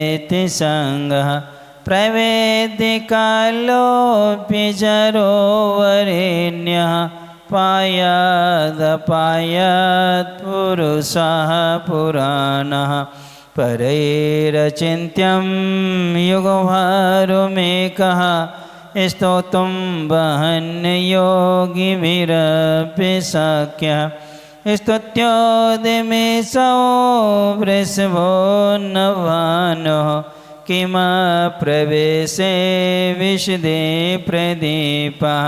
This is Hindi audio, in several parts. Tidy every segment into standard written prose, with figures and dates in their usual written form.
इति संगः प्रवेदिकालोऽपि जरो वरेण्यः पायादपायात् पुरुषः पुराणः परैरचिन्त्यं युगभारुमेकः स्तोतुं वहन्योगिभिरपि शक्यः स्तुत्योदिमेषो वृषभो नवानः किमप्रवेशे विशदे प्रदीपः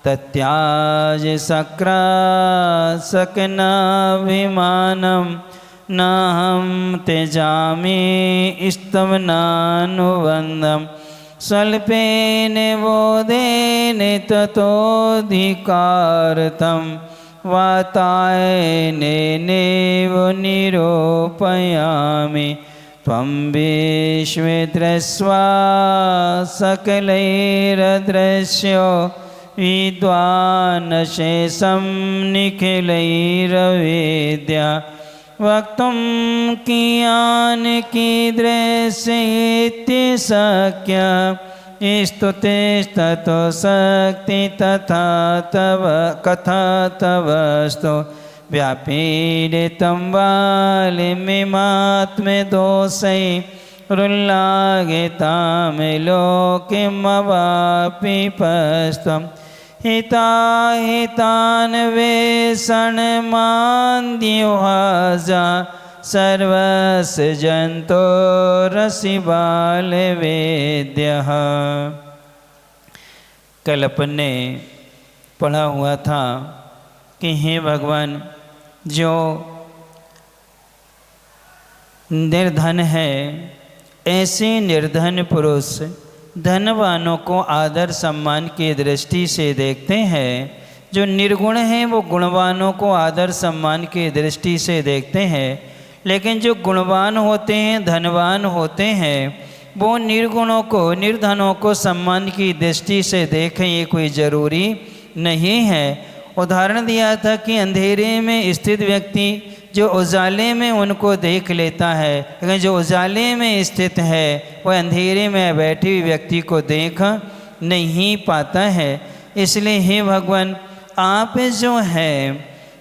तत्याज सक्रासकनाभिमानं नाहं त्यजामि स्तवनानुबन्धं स्वल्पेन बोधेन ततोऽधिकारतं वातायनेनैव निरूपयामि त्वं विश्वे दृष्ट्वा सकलैरदृश्यो विद्वानशेषं निखिलैरवेद्य वक्तुं कियान् कीदृशेति शक्य स्तुतिस्ततो शक्ति तथा तव कथा तवस्तु व्यापीडितं वालिमिमात्मदोषै रुल्लागितां लोकिमवापि पस्त्वं हितान्वेषणमान्द्युहाजा सर्वस्य जन्तोरसिबालवेद्यः। कल अपन ने पढ़ा हुआ था कि हे भगवान, जो निर्धन है ऐसे निर्धन पुरुष धनवानों को आदर सम्मान की दृष्टि से देखते हैं, जो निर्गुण हैं वो गुणवानों को आदर सम्मान की दृष्टि से देखते हैं, लेकिन जो गुणवान होते हैं धनवान होते हैं वो निर्गुणों को निर्धनों को सम्मान की दृष्टि से देखें, ये कोई ज़रूरी नहीं है। उदाहरण दिया था कि अंधेरे में स्थित व्यक्ति जो उजाले में उनको देख लेता है, लेकिन जो उजाले में स्थित है वह अंधेरे में बैठे हुए व्यक्ति को देख नहीं पाता है। इसलिए हे भगवान, आप जो है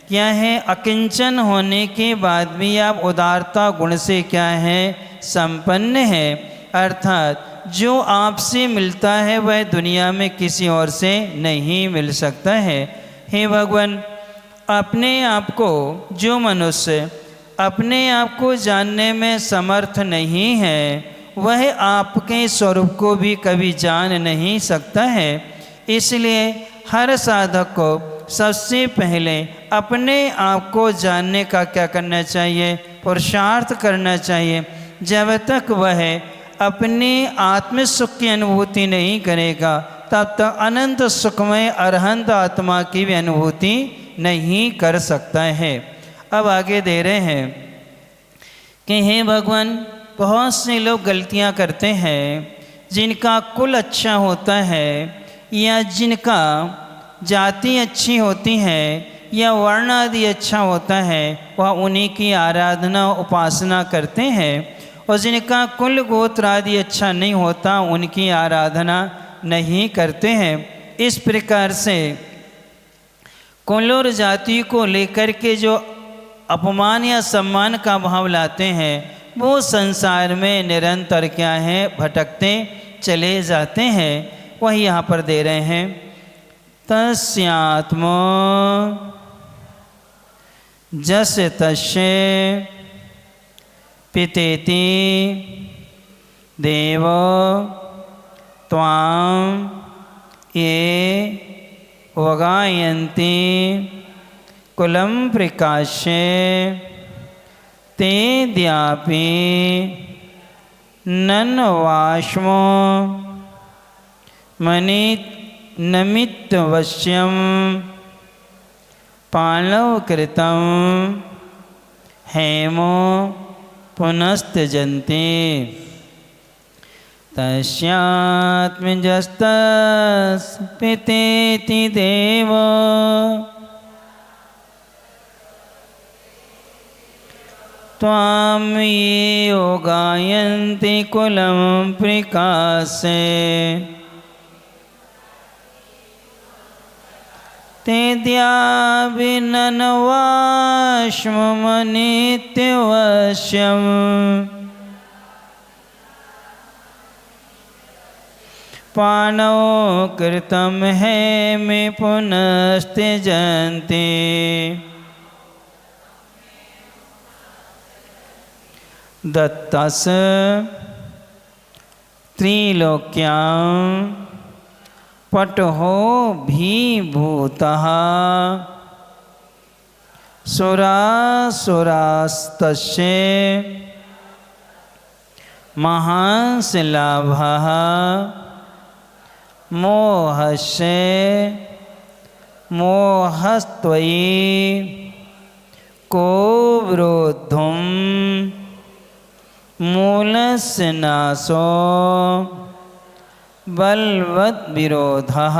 क्या है, अकिंचन होने के बाद भी आप उदारता गुण से क्या है, संपन्न है। अर्थात जो आपसे मिलता है वह दुनिया में किसी और से नहीं मिल सकता है। हे भगवान, अपने आप को जो मनुष्य अपने आप को जानने में समर्थ नहीं है वह आपके स्वरूप को भी कभी जान नहीं सकता है। इसलिए हर साधक को सबसे पहले अपने आप को जानने का क्या करना चाहिए, पुरुषार्थ करना चाहिए। जब तक वह अपने आत्म सुख की अनुभूति नहीं करेगा तब तक अनंत सुखमय अरहंत आत्मा की भी अनुभूति नहीं कर सकता है। अब आगे दे रहे हैं कि हे भगवान, बहुत से लोग गलतियां करते हैं, जिनका कुल अच्छा होता है या जिनका जाति अच्छी होती है या वर्ण आदि अच्छा होता है वह उन्हीं की आराधना उपासना करते हैं, और जिनका कुल गोत्र आदि अच्छा नहीं होता उनकी आराधना नहीं करते हैं। इस प्रकार से कुल और जाति को लेकर के जो अपमान या सम्मान का भाव लाते हैं वो संसार में निरंतर क्या है, भटकते चले जाते हैं। वही यहाँ पर दे रहे हैं, तस्यात्मो जस तस्य पितेति देवो त्वां ये वगायन्ति कुलं प्रकाश्ये ते द्यापि नन्वाश्मो मनिनमित्तवश्यं पालवकृतं हेमो पुनस्त्यजन्ति तस्यात्मजस्तस्पितेति देवो त्वां ये गायन्ति कुलं प्रकाशे ते द्याविनन्वाश्मनित्यवश्यम् पाणौ कृतं है मे पुनस्त्यजन्ति दत्तस् त्रिलोक्यां पटहो भीभूतः सुरासुरास्तस्य महांस लाभः मोहस्य मोहस्त्वयि को वरोद्धुं मूलस्य नाशो बलवद्विरोधः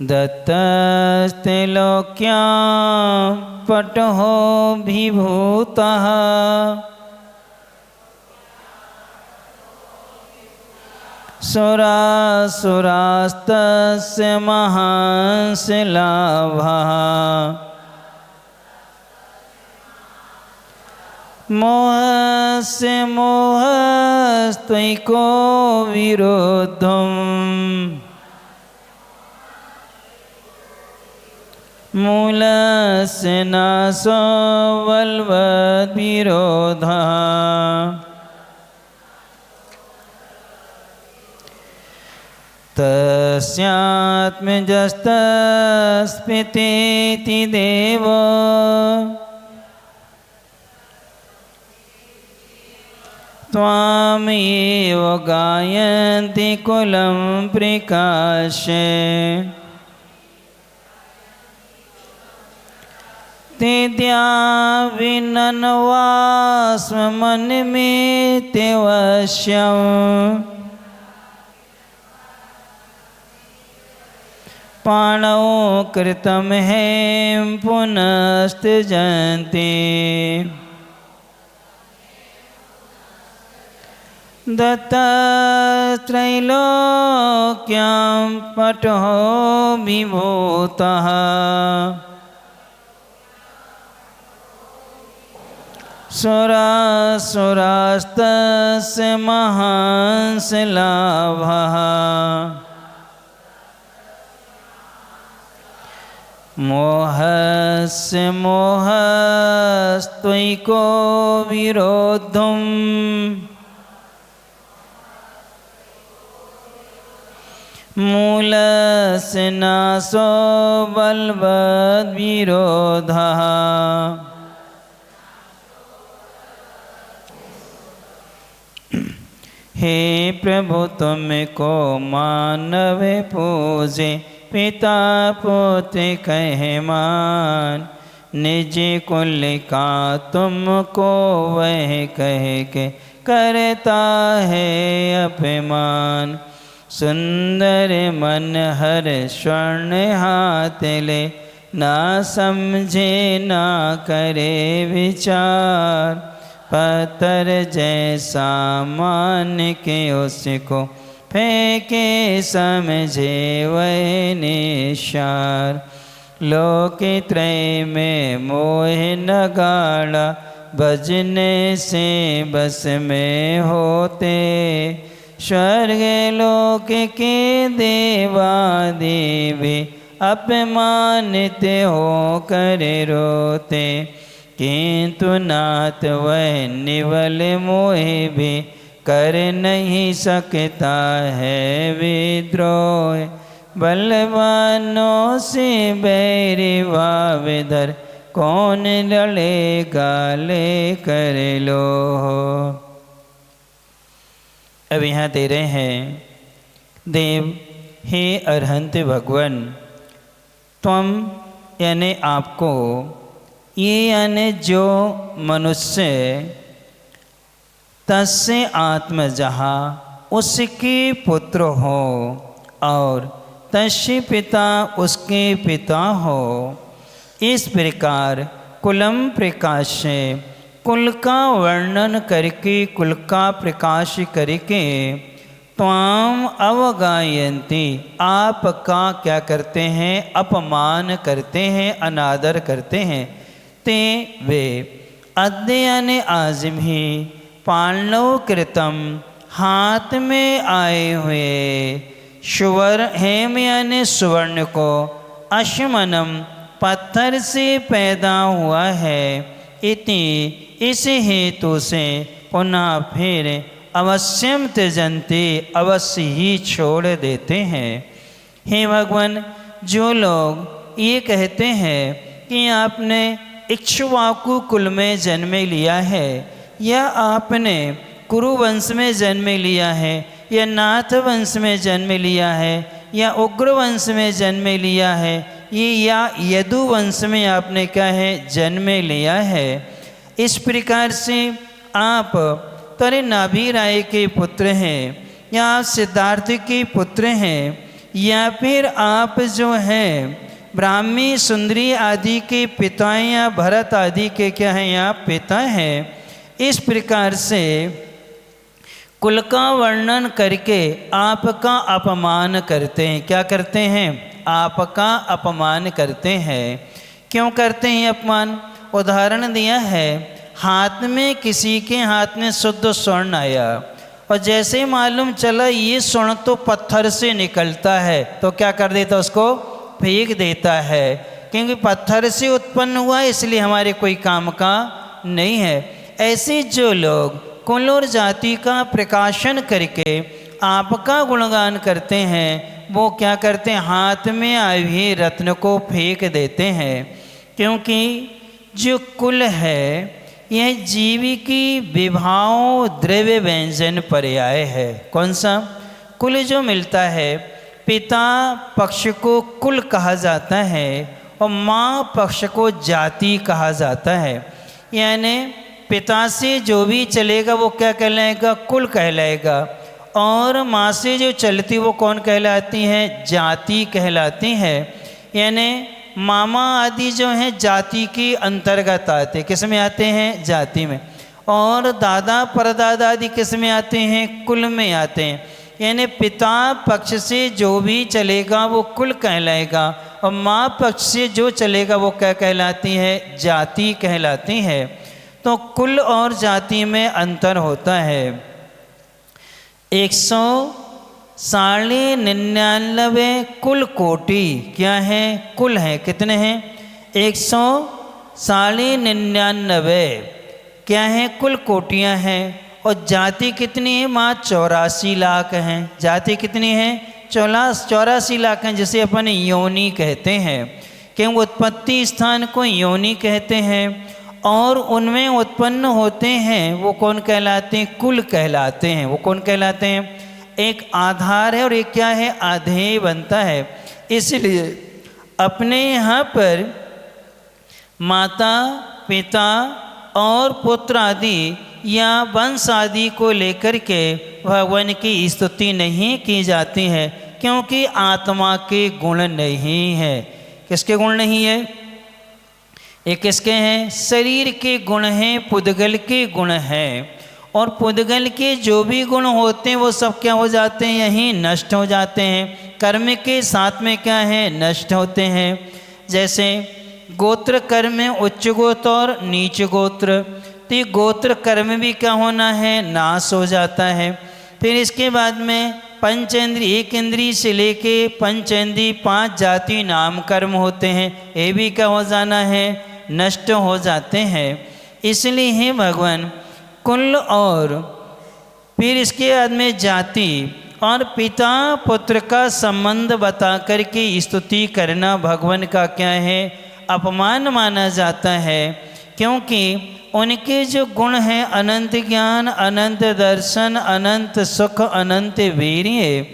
दत्तस्त्रिलोक्यां पटहो विभूतः सुरासुरास्तस्य महांस लाभः मोहस्य मोहस्त्वयिको विरोधम् मूलस्य नाशो बलवद्विरोधः तस्यात्मजस्तस्मितीति देवो त्वामेव गायन्ति कुलं प्रकाशे ते द्याविनन्वास्मनित्यवश्यम् पाणौ कृतं है पुनस्त्यजन्ति दत्तस्त्रैलोक्यां पटहो विभूतः सुरासुरास्तस्य महांस लाभः मोहस्य मोहस्त्वयिको विरोधम् मूलस्य नाशो बलवद्विरोधः हे प्रभु तुमको मानव पूजे पिता पुत्र कह मान निज कुल का तुमको वह कह के करता है अपमान सुंदर मन हर स्वर्ण हाथ ले ना समझे ना करे विचार पत्थर जैसा मान के उसको फेंके समझे वह निशार लोक त्रय में मोह न गाड़ा भजने से बस में होते स्वर्ग लोक के देवा देवी अपमानित हो कर रोते किंतु नाथ वह निवल मोह भी कर नहीं सकता है विद्रोह बलवानों से बैरी वाविधर कौन लड़ेगा ले कर लो। अब यहाँ दे रहे हैं देव हे अरहंत भगवान तुम यानी आपको ये यानी जो मनुष्य तस्य आत्मजहा उसके पुत्र हो और तस्य पिता उसके पिता हो इस प्रकार कुलम प्रकाशे, कुल का वर्णन करके, कुल का प्रकाश करके, त्वाम अवगायन्ति, आपका क्या करते हैं, अपमान करते हैं, अनादर करते हैं। ते वे अद्य यानी आज भी, पालनव कृतम, हाथ में आए हुए, सुवर्ण हेम यानी सुवर्ण को, अश्मनम पत्थर से पैदा हुआ है, इति इस हेतु से, पुनः फिर अवश्यम त्यजन्ति, अवश्य ही छोड़ देते हैं। हे भगवान, जो लोग ये कहते हैं कि आपने इक्ष्वाकु कुल में जन्म लिया है, या आपने कुरु वंश में जन्म लिया है, या नाथ वंश में जन्म लिया है, या उग्र वंश में जन्म लिया है, ये या यदु वंश में आपने क्या है, जन्म लिया है। इस प्रकार से आप तरे नाभि राय के पुत्र हैं, या आप सिद्धार्थ के पुत्र हैं, या फिर आप जो हैं ब्राह्मी सुंदरी आदि के पिता या भरत आदि के क्या हैं, या पिता हैं। इस प्रकार से कुल का वर्णन करके आपका अपमान करते हैं। क्या करते हैं, आपका अपमान करते हैं। क्यों करते हैं अपमान? उदाहरण दिया है, हाथ में किसी के हाथ में शुद्ध स्वर्ण आया, और जैसे मालूम चला ये स्वर्ण तो पत्थर से निकलता है, तो क्या कर देता, उसको फेंक देता है, क्योंकि पत्थर से उत्पन्न हुआ इसलिए हमारे कोई काम का नहीं है। ऐसे जो लोग कुल और जाति का प्रकाशन करके आपका गुणगान करते हैं, वो क्या करते हैं, हाथ में आए हुए रत्न को फेंक देते हैं। क्योंकि जो कुल है यह जीवी की विभाव द्रव्य व्यंजन पर्याय है। कौन सा? कुल जो मिलता है, पिता पक्ष को कुल कहा जाता है और माँ पक्ष को जाति कहा जाता है। यानी पिता से जो भी चलेगा वो क्या कहलाएगा, कुल कहलाएगा, और माँ से जो चलती वो कौन कहलाती है, जाति कहलाती है। यानी मामा आदि जो हैं जाति के अंतर्गत आते, किस में आते हैं, जाति में, और दादा परदादा आदि किस में आते हैं, कुल में आते हैं। यानी पिता पक्ष से जो भी चलेगा वो कुल कहलाएगा, और माँ पक्ष से जो चलेगा वो क्या कहलाती है, जाति कहलाती है। तो कुल और जाति में अंतर होता है। 199 कुल कोटि क्या है, कुल है, कितने हैं, 199 क्या है, कुल कोटियाँ हैं। और जाति कितनी है, माँ 84 लाख हैं। जाति कितनी है, 84 लाख हैं, जिसे अपन योनि कहते हैं, क्योंकि उत्पत्ति स्थान को योनि कहते हैं, और उनमें उत्पन्न होते हैं वो कौन कहलाते हैं, कुल कहलाते हैं। वो कौन कहलाते हैं, एक आधार है और एक क्या है, आधेय बनता है। इसलिए अपने यहाँ पर माता पिता और पुत्र आदि या वंश आदि को लेकर के भगवान की स्तुति नहीं की जाती है, क्योंकि आत्मा के गुण नहीं है। किसके गुण नहीं है, ये किसके हैं, शरीर के गुण हैं, पुद्गल के गुण हैं। और पुद्गल के जो भी गुण होते हैं वो सब क्या हो जाते हैं, यहीं नष्ट हो जाते हैं। कर्म के साथ में क्या है, नष्ट होते हैं। जैसे गोत्र कर्म में उच्च गोत्र और नीच गोत्र, तो ये गोत्र कर्म भी क्या होना है, नाश हो जाता है। फिर इसके बाद में पंचेंद्रिय, एक इंद्रिय से लेके पंचेंद्रिय 5 जाति नाम कर्म होते हैं, ये भी क्या हो जाना है, नष्ट हो जाते हैं। इसलिए हे भगवान कुल और फिर इसके बाद में जाति और पिता पुत्र का संबंध बता करके स्तुति करना भगवान का क्या है, अपमान माना जाता है। क्योंकि उनके जो गुण हैं, अनंत ज्ञान, अनंत दर्शन, अनंत सुख, अनंत वीर्य,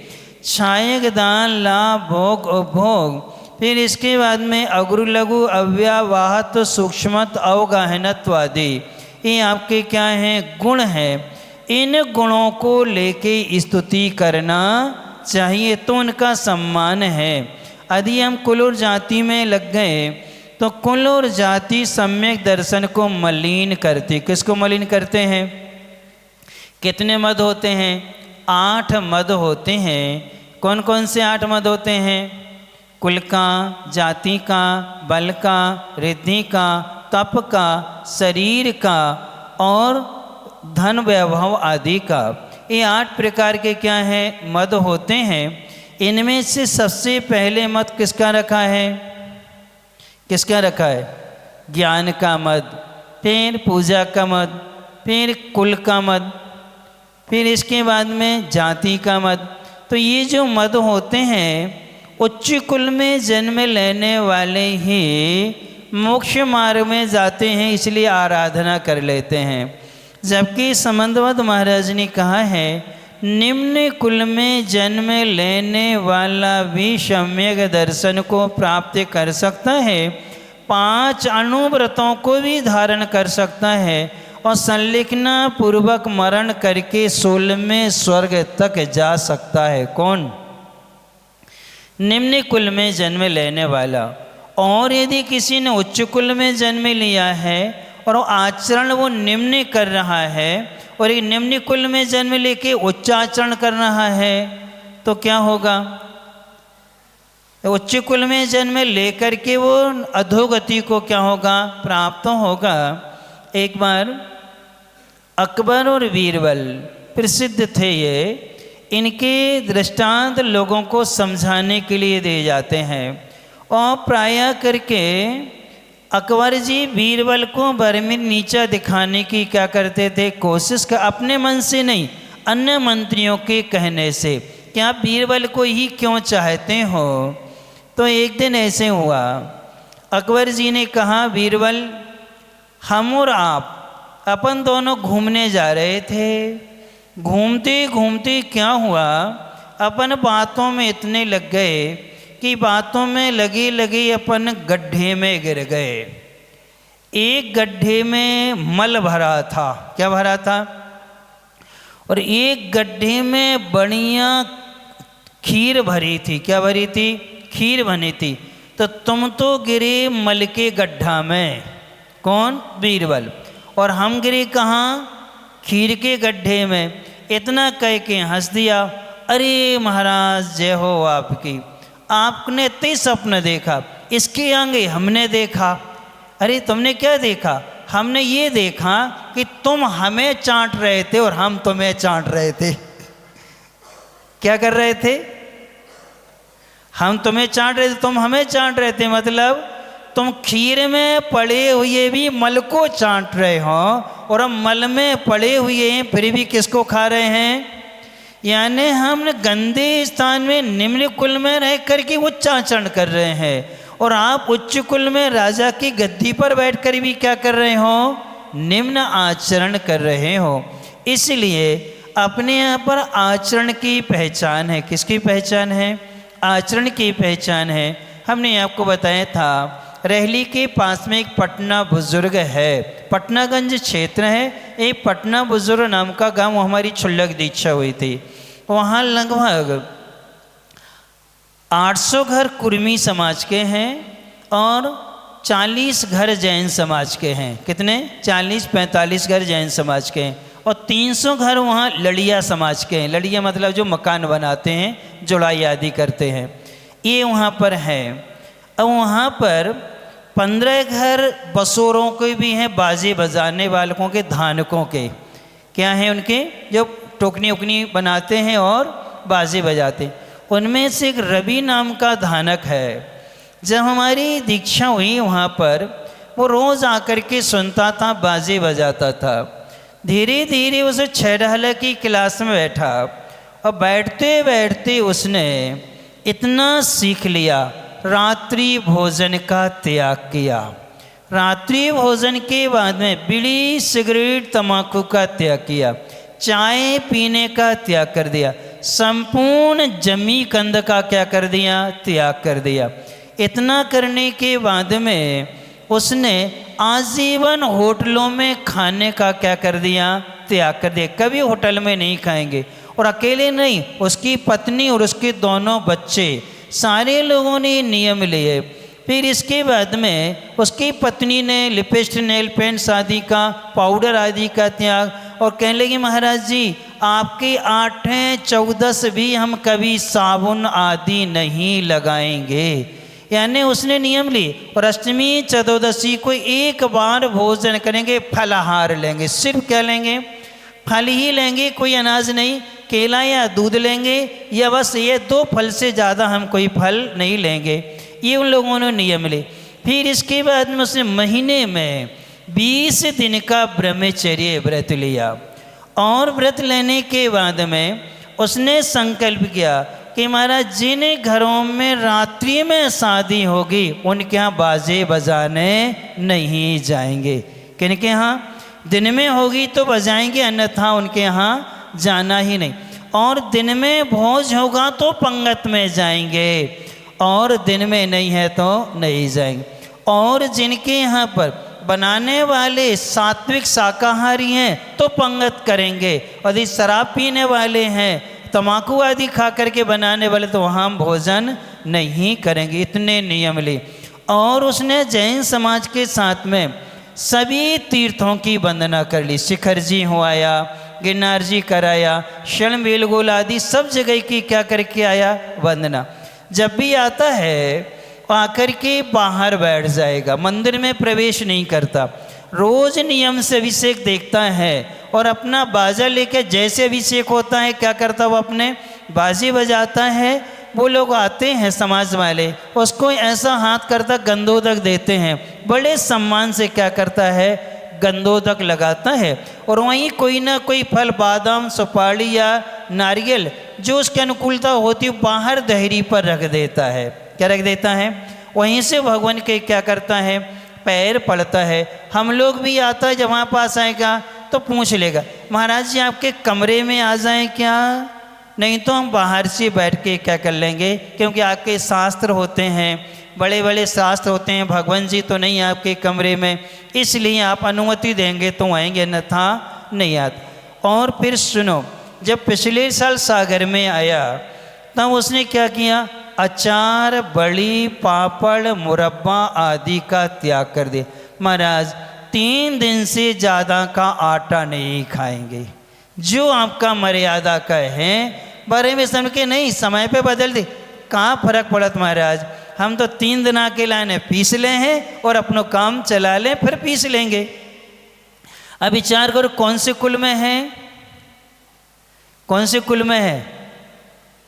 छायक दान, लाभ, भोग उपभोग, फिर इसके बाद में अग्रु लघु अव्यावाहत सूक्ष्मत अवगाहनत्व आदि, ये आपके क्या हैं, गुण हैं। इन गुणों को लेके स्तुति करना चाहिए, तो उनका सम्मान है। यदि हम कुल और जाति में लग गए तो कुल और जाति सम्यक दर्शन को मलिन करती। किसको मलिन करते हैं? कितने मद होते हैं? 8 मद होते हैं। कौन कौन से 8 मद होते हैं? कुल का, जाति का, बल का, रिद्धि का, तप का, शरीर का और धन वैभव आदि का। ये 8 प्रकार के क्या हैं? मद होते हैं। इनमें से सबसे पहले मद किसका रखा है? किसका रखा है? ज्ञान का मद, फिर पूजा का मद, फिर कुल का मद, फिर इसके बाद में जाति का मद। तो ये जो मद होते हैं उच्च कुल में जन्म लेने वाले ही मोक्ष मार्ग में जाते हैं, इसलिए आराधना कर लेते हैं। जबकि संबंधवत महाराज ने कहा है निम्न कुल में जन्म लेने वाला भी सम्यक दर्शन को प्राप्त कर सकता है, 5 अनुव्रतों को भी धारण कर सकता है और संलिग्ना पूर्वक मरण करके 16वें स्वर्ग तक जा सकता है। कौन? निम्न कुल में जन्म लेने वाला। और यदि किसी ने उच्च कुल में जन्म लिया है और वो आचरण वो निम्न कर रहा है और एक निम्न कुल में जन्म लेके उच्च आचरण कर रहा है तो क्या होगा? उच्च कुल में जन्म लेकर के वो अधोगति को क्या होगा? प्राप्त होगा। एक बार अकबर और बीरबल प्रसिद्ध थे ये, इनके दृष्टांत लोगों को समझाने के लिए दिए जाते हैं। और प्रायः करके अकबर जी बीरबल को भर में नीचा दिखाने की क्या करते थे? कोशिश का, अपने मन से नहीं, अन्य मंत्रियों के कहने से कि आप बीरबल को ही क्यों चाहते हो। तो एक दिन ऐसे हुआ, अकबर जी ने कहा बीरबल हम और आप अपन दोनों घूमने जा रहे थे, घूमते घूमते क्या हुआ अपन बातों में इतने लग गए कि बातों में लगे लगे अपन गड्ढे में गिर गए। एक गड्ढे में मल भरा था। क्या भरा था? और एक गड्ढे में बढ़िया खीर भरी थी। क्या भरी थी? खीर बनी थी। तो तुम तो गिरे मल के गड्ढा में। कौन? बीरबल। और हम गिरे कहाँ? खीर के गड्ढे में। इतना कह के हंस दिया। अरे महाराज जय हो आपकी, आपने इतने स्वप्न देखा, इसके आगे हमने देखा। अरे तुमने क्या देखा? हमने ये देखा कि तुम हमें चाट रहे थे और हम तुम्हें चाट रहे थे। क्या कर रहे थे? हम तुम्हें चाट रहे थे, तुम हमें चाट रहे थे। मतलब तुम खीर में पड़े हुए भी मल को चाट रहे हो और हम मल में पड़े हुए हैं फिर भी किसको खा रहे हैं? यानी हम गंदे स्थान में निम्न कुल में रह करके उच्च आचरण कर रहे हैं और आप उच्च कुल में राजा की गद्दी पर बैठकर भी क्या कर रहे हो? निम्न आचरण कर रहे हो। इसलिए अपने यहाँ पर आचरण की पहचान है। किसकी पहचान है? आचरण की पहचान है। हमने आपको बताया था रहली के पास में एक पटना बुजुर्ग है, पटनागंज क्षेत्र है। एक पटना बुजुर्ग नाम का गांव, हमारी क्षुल्लक दीक्षा हुई थी। वहाँ लगभग 800 घर कुर्मी समाज के हैं और 40 घर जैन समाज के हैं। कितने? 40-45 घर जैन समाज के हैं और 300 घर वहाँ लड़िया समाज के हैं। लड़िया मतलब जो मकान बनाते हैं, जुड़ाई आदि करते हैं, ये वहाँ पर है। अब वहाँ पर 15 घर बसोरों के भी हैं, बाजे बजाने वालों के, धानकों के। क्या हैं उनके? जो टोकनी उकनी बनाते हैं और बाजे बजाते हैं। उनमें से एक रवि नाम का धानक है। जब हमारी दीक्षा हुई वहाँ पर, वो रोज़ आकर के सुनता था, बाजे बजाता था। धीरे धीरे उसे 6 की क्लास में बैठा और बैठते बैठते उसने इतना सीख लिया, रात्रि भोजन का त्याग किया। रात्रि भोजन के बाद में बीड़ी, सिगरेट, तंबाकू का त्याग किया, चाय पीने का त्याग कर दिया, संपूर्ण जमी कंद का क्या कर दिया? त्याग कर दिया। इतना करने के बाद में उसने आजीवन होटलों में खाने का क्या कर दिया? त्याग कर दिया। कभी होटल में नहीं खाएंगे। और अकेले नहीं, उसकी पत्नी और उसके दोनों बच्चे, सारे लोगों ने नियम लिए। फिर इसके बाद में उसकी पत्नी ने लिपस्टिक, नेल पेंट्स आदि का, पाउडर आदि का त्याग, और कहने लगी महाराज जी आपकी 8-14 भी हम कभी साबुन आदि नहीं लगाएंगे। यानी उसने नियम ली, और अष्टमी चतुर्दशी को एक बार भोजन करेंगे, फलाहार लेंगे। सिर्फ क्या लेंगे? फल ही लेंगे, कोई अनाज नहीं। केला या दूध लेंगे, या बस ये 2 फल से ज़्यादा हम कोई फल नहीं लेंगे। ये उन लोगों ने नियम ले। फिर इसके बाद में उसने महीने में 20 दिन का ब्रह्मचर्य व्रत लिया, और व्रत लेने के बाद में उसने संकल्प किया कि महाराज जिन घरों में रात्रि में शादी होगी उनके यहाँ बाजे बजाने नहीं जाएंगे। किनके यहाँ दिन में होगी तो बजाएंगे, अन्यथा उनके यहाँ जाना ही नहीं। और दिन में भोज होगा तो पंगत में जाएंगे, और दिन में नहीं है तो नहीं जाएंगे। और जिनके यहाँ पर बनाने वाले सात्विक शाकाहारी हैं तो पंगत करेंगे, और यदि शराब पीने वाले हैं, तम्बाकू आदि खा करके बनाने वाले, तो वहाँ हम भोजन नहीं करेंगे। इतने नियम लिए। और उसने जैन समाज के साथ में सभी तीर्थों की वंदना कर ली। शिखर जी हो आया, गिरनार जी कराया, शरण बेलगोल आदि सब जगह की क्या करके आया? वंदना। जब भी आता है आकर के बाहर बैठ जाएगा, मंदिर में प्रवेश नहीं करता। रोज नियम से अभिषेक देखता है, और अपना बाजा लेकर जैसे अभिषेक होता है क्या करता, वो अपने बाजे बजाता है। वो लोग आते हैं समाज वाले, उसको ऐसा हाथ करता, गंधोदक देते हैं, बड़े सम्मान से क्या करता है? गंधोदक लगाता है। और वहीं कोई ना कोई फल, बादाम, सुपारी या नारियल जो उसकी अनुकूलता होती है बाहर दहरी पर रख देता है। क्या रख देता है? वहीं से भगवान के क्या करता है? पैर पड़ता है। हम लोग भी आता है, जब वहाँ पास आएगा तो पूछ लेगा महाराज जी आपके कमरे में आ जाएं क्या? नहीं तो हम बाहर से बैठ के क्या कर लेंगे, क्योंकि आपके शास्त्र होते हैं, बड़े बड़े शास्त्र होते हैं, भगवान जी तो नहीं आपके कमरे में, इसलिए आप अनुमति देंगे तो आएंगे, अन्यथा नहीं आते। और फिर सुनो, जब पिछले साल सागर में आया तब उसने क्या किया? अचार, बड़ी, पापड़, मुरब्बा आदि का त्याग कर दिया। महाराज 3 दिन से ज़्यादा का आटा नहीं खाएंगे, जो आपका मर्यादा का है बारे में समझ के नहीं, समय पे बदल दे। कहाँ फर्क पड़त महाराज, हम तो 3 दिन के लाने पीस ले हैं और अपना काम चला लें, फिर पीस लेंगे। अब विचार करो कौन से कुल में है? कौन से कुल में है?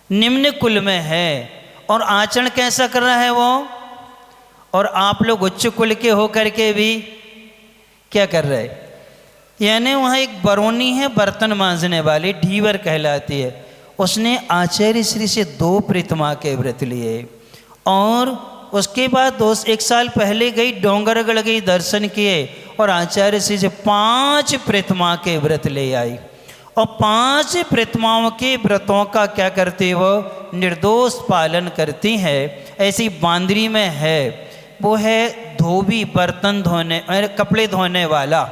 निम्न कुल में है। और आचरण कैसा कर रहा है वो? और आप लोग उच्च कुल के होकर के भी क्या कर रहे? यानी वहाँ एक बरौनी है बर्तन मांजने वाली, ढीवर कहलाती है, उसने आचार्य श्री से 2 प्रतिमा के व्रत लिए। और उसके बाद 1 साल पहले गई, डोंगरगढ़ गई, दर्शन किए, और आचार्य श्री से 5 प्रतिमा के व्रत ले आई। और 5 प्रतिमाओं के व्रतों का क्या करती है? वो निर्दोष पालन करती है। ऐसी बांदरी में है, वो है धोबी, बर्तन धोने, कपड़े धोने वाला,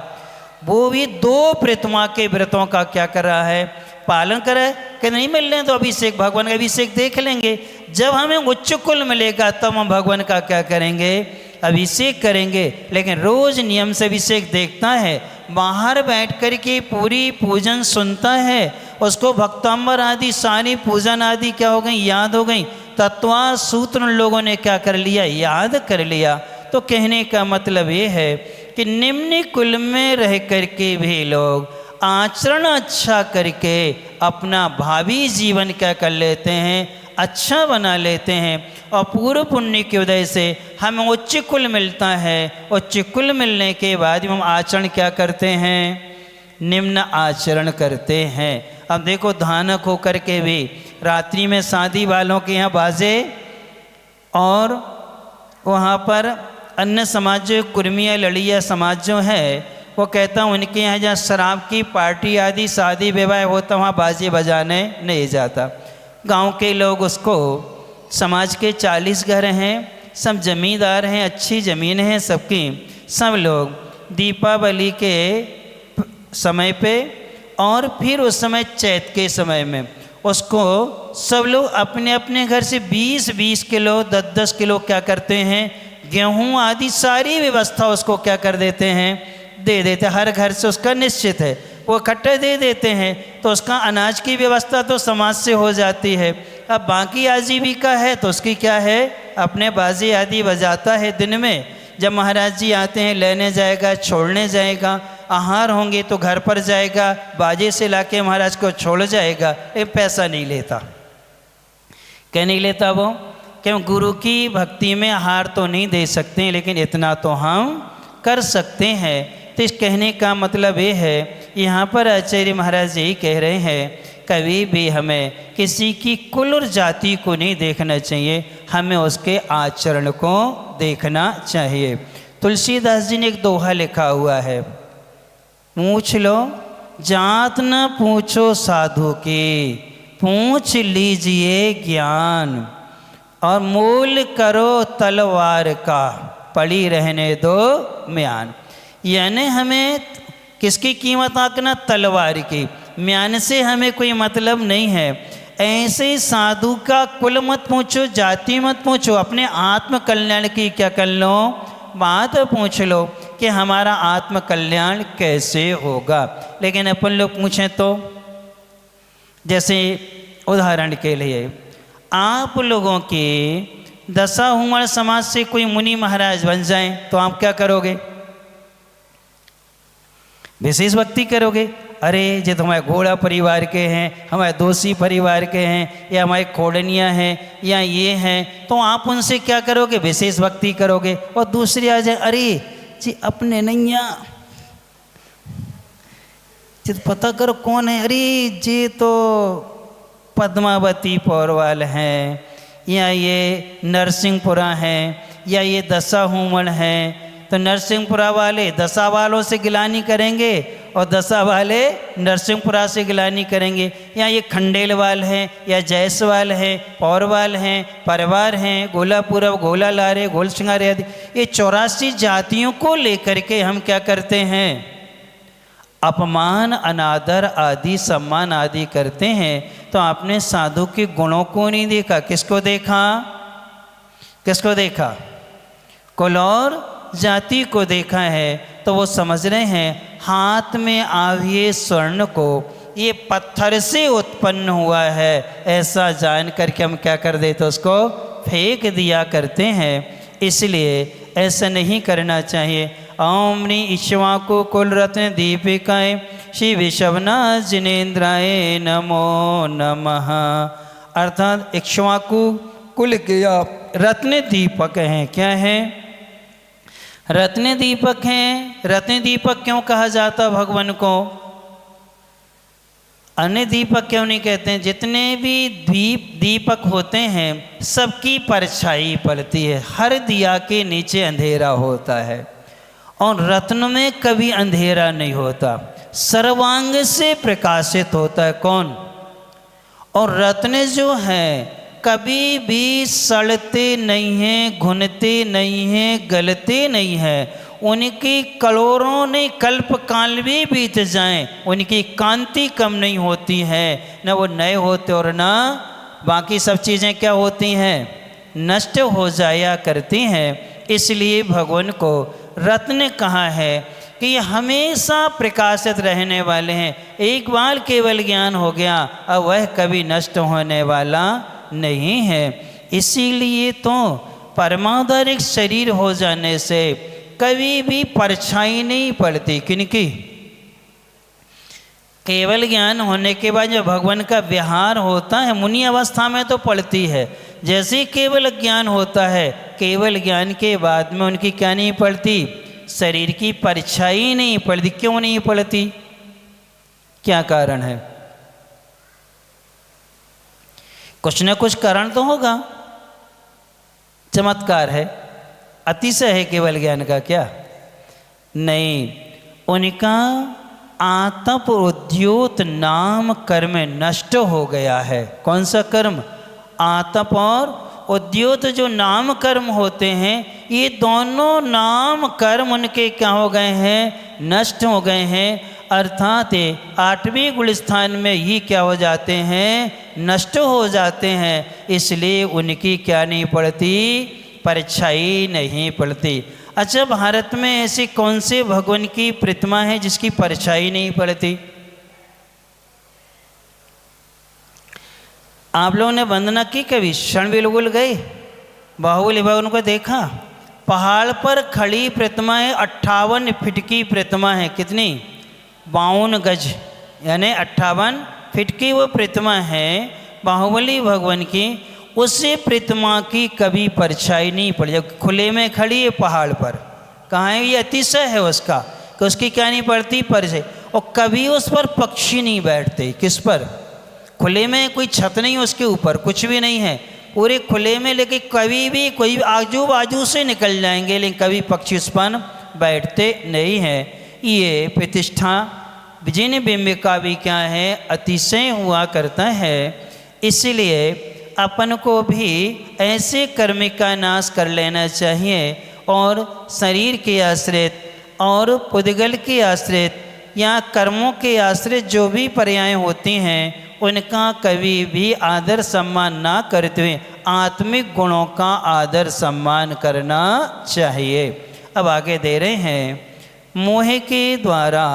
वो भी 2 प्रतिमा के व्रतों का क्या कर रहा है? पालन कर रहा है। कि नहीं मिल रहे तो अभिषेक, भगवान का अभिषेक देख लेंगे, जब हमें उच्च कुल मिलेगा तब हम भगवान का क्या करेंगे? अभिषेक करेंगे। लेकिन रोज नियम से अभिषेक देखता है, बाहर बैठ कर के पूरी पूजन सुनता है, उसको भक्तांबर आदि सारी पूजन आदि क्या हो गई? याद हो गई। तत्वा सूत्र उन लोगों ने क्या कर लिया? याद कर लिया। तो कहने का मतलब ये है कि निम्न कुल में रह करके भी लोग आचरण अच्छा करके अपना भावी जीवन क्या कर लेते हैं? अच्छा बना लेते हैं। और पूर्व पुण्य की वजह से हमें उच्च कुल मिलता है। उच्च कुल मिलने के बाद हम आचरण क्या करते हैं? निम्न आचरण करते हैं। अब देखो धानक होकर के भी रात्रि में शादी वालों के यहाँ बाजे, और वहाँ पर अन्य समाज जो कुर्मिया लड़िया समाज जो है वो कहता हूँ उनके यहाँ जहाँ शराब की पार्टी आदि शादी विवाह होता वहाँ बाजे बजाने नहीं जाता। गांव के लोग उसको, समाज के 40 घर हैं, सब जमींदार हैं, अच्छी ज़मीन है सबकी, सब लोग दीपावली के समय पे और फिर उस समय चैत के समय में उसको सब लोग अपने अपने घर से 20-20 किलो 10-10 किलो क्या करते हैं? गेहूं आदि सारी व्यवस्था उसको क्या कर देते हैं, दे देते। हर घर से उसका निश्चित है, वो इकट्ठे दे देते हैं, तो उसका अनाज की व्यवस्था तो समाज से हो जाती है। अब बाकी आजीविका है तो उसकी क्या है, अपने बाजी आदि बजाता है दिन में। जब महाराज जी आते हैं लेने जाएगा, छोड़ने जाएगा, आहार होंगे तो घर पर जाएगा, बाजे से लाके महाराज को छोड़ जाएगा। ये पैसा नहीं लेता। क्या नहीं लेता वो? क्यों? गुरु की भक्ति में आहार तो नहीं दे सकते, लेकिन इतना तो हम कर सकते हैं। तो इस कहने का मतलब ये है, यहाँ पर आचार्य महाराज यही कह रहे हैं, कभी भी हमें किसी की कुल और जाति को नहीं देखना चाहिए, हमें उसके आचरण को देखना चाहिए। तुलसीदास जी ने एक दोहा लिखा हुआ है, पूछ लो जात न पूछो साधु की, पूछ लीजिए ज्ञान, और मूल करो तलवार का, पड़ी रहने दो म्यान। यानी हमें किसकी कीमत आंकना? तलवार की। म्यान से हमें कोई मतलब नहीं है। ऐसे साधु का कुल मत पूछो, जाति मत पूछो, अपने आत्म कल्याण की क्या कर लो, बात पूछ लो कि हमारा आत्म कल्याण कैसे होगा। लेकिन अपन लोग पूछें तो, जैसे उदाहरण के लिए आप लोगों की दशा हुमड़ समाज से कोई मुनि महाराज बन जाएं तो आप क्या करोगे? विशेष भक्ति करोगे। अरे जो तो हमारे घोड़ा परिवार के हैं, हमारे दोषी परिवार के हैं, या हमारे खोड़नियाँ हैं, या ये हैं, तो आप उनसे क्या करोगे? विशेष भक्ति करोगे। और दूसरी आ जाए, अरे जी अपने नैया जी पता करो कौन है, अरे जी तो पद्मावती पौरवाल हैं, या ये नरसिंहपुरा हैं, या ये दशा हुमड़ हैं। तो नरसिंहपुरा वाले दशा वालों से गिलानी करेंगे और दशा वाले नरसिंहपुरा से गिलानी करेंगे। या ये खंडेलवाल हैं, या जयसवाल हैं, पौरवाल हैं, परवार हैं, गोलापुरब, गोला लारे, गोल सिंगारे आदि, ये 84 जातियों को लेकर के हम क्या करते हैं? अपमान, अनादर आदि, सम्मान आदि करते हैं। तो आपने साधु के गुणों को नहीं देखा, किसको देखा? किसको देखा? कुल और जाति को देखा है। तो वो समझ रहे हैं हाथ में आविये स्वर्ण को ये पत्थर से उत्पन्न हुआ है, ऐसा जान करके हम क्या कर देते, उसको फेंक दिया करते हैं। इसलिए ऐसा नहीं करना चाहिए। ओमनी इक्ष्वाकु कुल रत्न दीपिकाए श्री विषवनाथ जिनेन्द्राय नमो नमः। अर्थात इक्ष्वाकु कुल के आप रत्न दीपक हैं। क्या हैं? रत्न दीपक हैं। रत्न दीपक क्यों कहा जाता भगवान को? अन्य दीपक क्यों नहीं कहते हैं? जितने भी दीपक होते हैं सबकी परछाई पड़ती है, हर दिया के नीचे अंधेरा होता है, और रत्न में कभी अंधेरा नहीं होता, सर्वांग से प्रकाशित होता है। कौन? और रत्न जो है कभी भी सड़ते नहीं हैं, घुनते नहीं हैं, गलते नहीं हैं। उनकी करोड़ों नहीं कल्प काल भी बीत जाएं, उनकी कांति कम नहीं होती है, न वो नए होते और न बाकी सब चीज़ें क्या होती हैं, नष्ट हो जाया करती हैं। इसलिए भगवान को रत्न कहा है कि ये हमेशा प्रकाशित रहने वाले हैं। एक बार केवल ज्ञान हो गया, अब वह कभी नष्ट होने वाला नहीं है। इसीलिए तो परमाधारिक शरीर हो जाने से कभी भी परछाई नहीं पड़ती। किनकी? केवल ज्ञान होने के बाद जब भगवान का व्यवहार होता है, मुनि अवस्था में तो पड़ती है। जैसे ही केवल ज्ञान होता है, केवल ज्ञान के बाद में उनकी क्या नहीं पड़ती? शरीर की परछाई नहीं पड़ती। क्यों नहीं पड़ती? क्या कारण है? कुछ न कुछ कारण तो होगा। चमत्कार है, अतिशय है केवल ज्ञान का? क्या नहीं, उनका आतप उद्योत नाम कर्म नष्ट हो गया है। कौन सा कर्म? आतप और उद्योत जो नाम कर्म होते हैं, ये दोनों नाम कर्म उनके क्या हो गए हैं? नष्ट हो गए हैं। अर्थात 8वें गुणस्थान में ही क्या हो जाते हैं? नष्ट हो जाते हैं। इसलिए उनकी क्या नहीं पड़ती? परछाई नहीं पड़ती। अच्छा, भारत में ऐसी कौन से भगवान की प्रतिमा है जिसकी परछाई नहीं पड़ती? आप लोगों ने वंदना की कभी? क्षण बिल्कुल गए, बाहुबली भगवान को देखा? पहाड़ पर खड़ी प्रतिमा है, 58 फीट की प्रतिमा है। कितनी? 52 गज, यानी 58 फीट की वो प्रतिमा है बाहुबली भगवान की। उसी प्रतिमा की कभी परछाई नहीं पड़ी, जब खुले में खड़ी है पहाड़ पर। कहाँ है? ये अतिशय है उसका कि उसकी क्या नहीं पड़ती? परछाई। और कभी उस पर पक्षी नहीं बैठते। किस पर? खुले में, कोई छत नहीं उसके ऊपर, कुछ भी नहीं है, पूरे खुले में। लेकिन कभी भी कोई आजू बाजू से निकल जाएंगे, लेकिन कभी पक्षी उस पर बैठते नहीं हैं। ये प्रतिष्ठा जिन बिंबिका भी क्या है, अतिशय हुआ करता है। इसलिए अपन को भी ऐसे कर्म का नाश कर लेना चाहिए और शरीर के आश्रित और पुद्गल के आश्रित या कर्मों के आश्रित जो भी पर्याय होती हैं उनका कभी भी आदर सम्मान ना करते हुए आत्मिक गुणों का आदर सम्मान करना चाहिए। अब आगे दे रहे हैं, मोह के द्वारा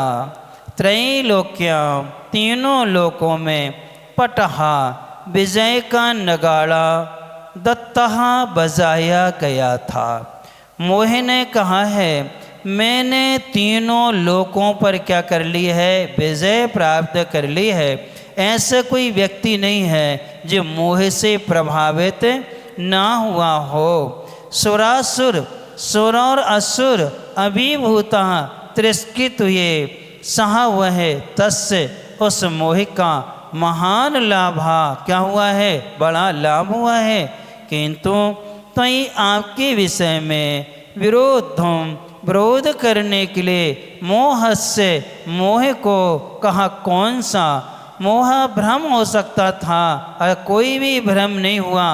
त्रैलोक्य, तीनों लोकों में पटहा, विजय का नगाड़ा दत्तहा बजाया गया था। मोह ने कहा है, मैंने तीनों लोकों पर क्या कर ली है? विजय प्राप्त कर ली है। ऐसा कोई व्यक्ति नहीं है जो मोह से प्रभावित ना हुआ हो। सुरासुर, सुर और असुर अभिभूता तिरस्कृत हुए, सहा वह तस्य, उस मोह का महान लाभा क्या हुआ है? बड़ा लाभ हुआ है। किंतु तई आपके विषय में विरोध करने के लिए मोह से, मोह को कहा कौन सा? मोह भ्रम हो सकता था और कोई भी भ्रम नहीं हुआ,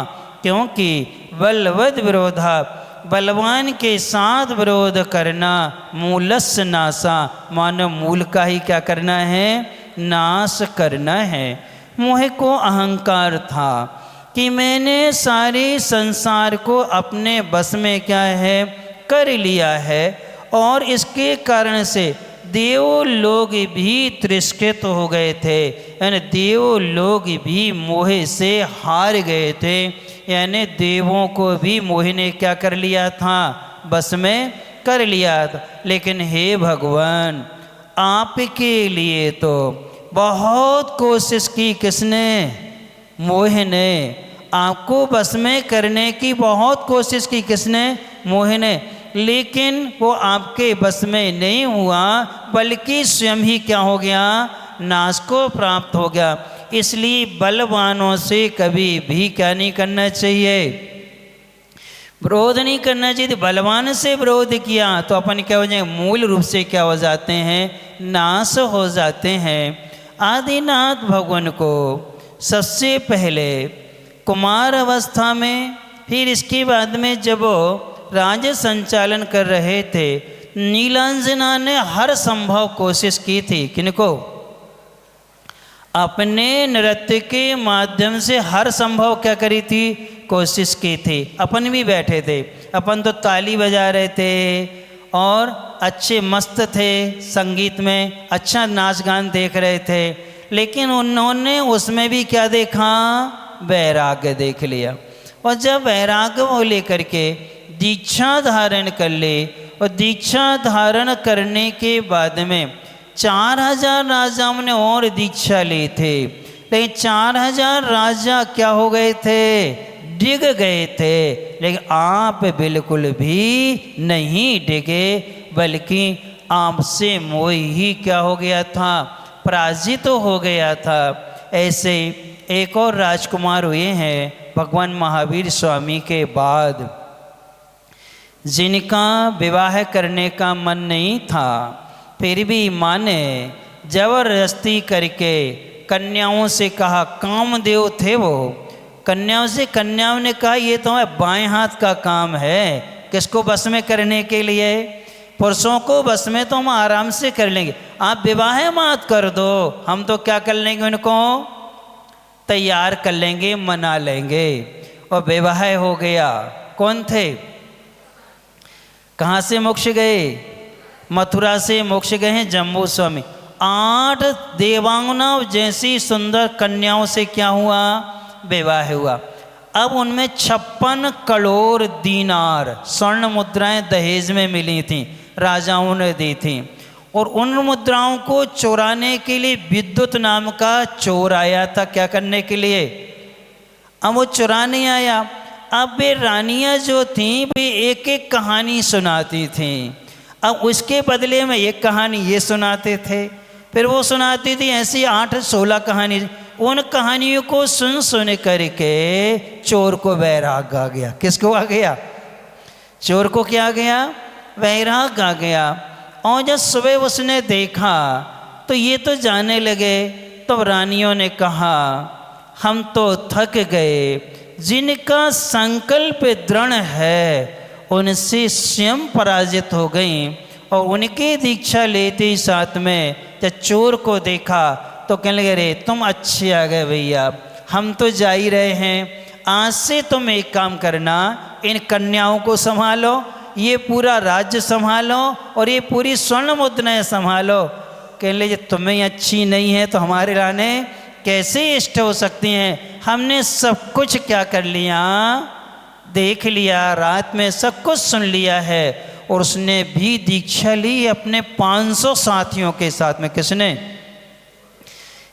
क्योंकि बलवद विरोधा, बलवान के साथ विरोध करना मूलस्य नाशा, मानव मूल का ही क्या करना है? नाश करना है। मोह को अहंकार था कि मैंने सारे संसार को अपने बस में क्या है? कर लिया है, और इसके कारण से देव लोग भी तिरस्कृत हो गए थे, यानी देव लोग भी मोह से हार गए थे, यानी देवों को भी मोह ने क्या कर लिया था? बस में कर लिया था। लेकिन हे भगवान, आपके लिए तो बहुत कोशिश की। किसने? मोह ने। आपको बस में करने की बहुत कोशिश की। किसने? मोह ने। लेकिन वो आपके बस में नहीं हुआ, बल्कि स्वयं ही क्या हो गया? नाश को प्राप्त हो गया। इसलिए बलवानों से कभी भी क्या नहीं करना चाहिए? विरोध नहीं करना चाहिए। बलवान से विरोध किया तो अपन क्या हो जाएंगे? मूल रूप से क्या हो जाते हैं? नाश हो जाते हैं। आदिनाथ भगवान को सबसे पहले कुमार अवस्था में, फिर इसके बाद में जब वो राज्य संचालन कर रहे थे, नीलांजना ने हर संभव कोशिश की थी। किनको? अपने नृत्य के माध्यम से हर संभव क्या करी थी? कोशिश की थी। अपन भी बैठे थे, अपन तो ताली बजा रहे थे और अच्छे मस्त थे, संगीत में अच्छा नाच गान देख रहे थे। लेकिन उन्होंने उसमें भी क्या देखा? वैराग्य देख लिया। और जब वैराग्य वो लेकर के दीक्षा धारण कर ले, और दीक्षा धारण करने के बाद में 4000 राजाओं ने और दीक्षा ली थे, लेकिन 4000 राजा क्या हो गए थे? डिग गए थे। लेकिन आप बिल्कुल भी नहीं डिगे, बल्कि आपसे मोह ही क्या हो गया था? पराजित हो गया था। ऐसे एक और राजकुमार हुए हैं भगवान महावीर स्वामी के बाद, जिनका विवाह करने का मन नहीं था, फिर भी माँ ने जबरदस्ती करके कन्याओं से कहा, कामदेव थे वो, कन्याओं ने कहा ये तो बाएं हाथ का काम है। किसको बस में करने के लिए? पुरुषों को बस में तो हम आराम से कर लेंगे, आप विवाह मत कर दो, हम तो क्या कर लेंगे? उनको तैयार कर लेंगे, मना लेंगे। और विवाह हो गया। कौन थे? कहाँ से मोक्ष गए? मथुरा से मोक्ष गए हैं जम्बू स्वामी। 8 देवांगनाओं जैसी सुंदर कन्याओं से क्या हुआ? विवाह हुआ। अब उनमें 56 करोड़ दीनार स्वर्ण मुद्राएं दहेज में मिली थीं, राजाओं ने दी थीं। और उन मुद्राओं को चुराने के लिए विद्युत नाम का चोर आया था। क्या करने के लिए? अब वो चुराने आया। अब वे रानियां जो थीं वे एक एक कहानी सुनाती थीं। अब उसके बदले में एक कहानी ये सुनाते थे, फिर वो सुनाती थी ऐसी 8-16 कहानी। उन कहानियों को सुन सुन करके चोर को वैराग आ गया। किसको आ गया? चोर को क्या आ गया? वैराग आ गया। और जब सुबह उसने देखा तो ये तो जाने लगे। तब रानियों ने कहा हम तो थक गए, जिनका संकल्प दृढ़ है उनसे स्वयं पराजित हो गई। और उनकी दीक्षा लेते ही साथ में जब चोर को देखा तो कहने लगे रे तुम अच्छे आ गए भैया, हम तो जा ही रहे हैं। आज से तुम एक काम करना, इन कन्याओं को संभालो, ये पूरा राज्य संभालो और ये पूरी स्वर्ण मुद्राएं संभालो। कहने लगे तुम्हें अच्छी नहीं है तो हमारे लाने कैसे इष्ट हो सकती हैं? हमने सब कुछ क्या कर लिया? देख लिया, रात में सब कुछ सुन लिया है। और उसने भी दीक्षा ली अपने 500 साथियों के साथ में। किसने?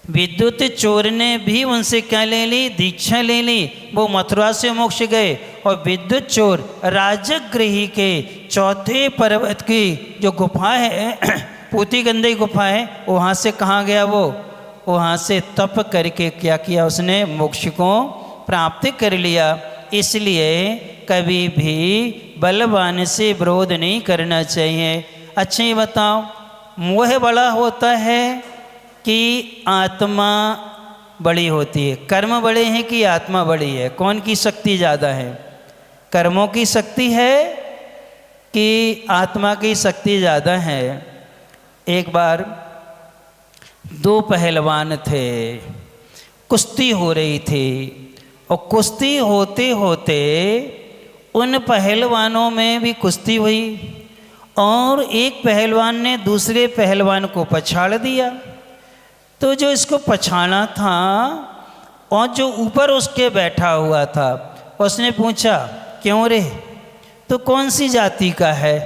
विद्युत चोर ने भी उनसे क्या ले ली? दीक्षा ले ली। वो मथुरा से मोक्ष गए। और विद्युत चोर राजगृही के चौथे पर्वत की जो गुफा है, पूती गंदी गुफा है, वहाँ से कहाँ गया? वो वहाँ से तप करके क्या किया? उसने मोक्ष को प्राप्त कर लिया। इसलिए कभी भी बलवान से विरोध नहीं करना चाहिए। अच्छा ये बताओ, मोह बड़ा होता है कि आत्मा बड़ी होती है? कर्म बड़े हैं कि आत्मा बड़ी है? कौन की शक्ति ज़्यादा है? कर्मों की शक्ति है कि आत्मा की शक्ति ज़्यादा है? एक बार 2 पहलवान थे, कुश्ती हो रही थी। और कुश्ती होते होते उन पहलवानों में भी कुश्ती हुई और एक पहलवान ने दूसरे पहलवान को पछाड़ दिया। तो जो इसको पछाड़ा था और जो ऊपर उसके बैठा हुआ था उसने पूछा क्यों रे, तो कौन सी जाति का है?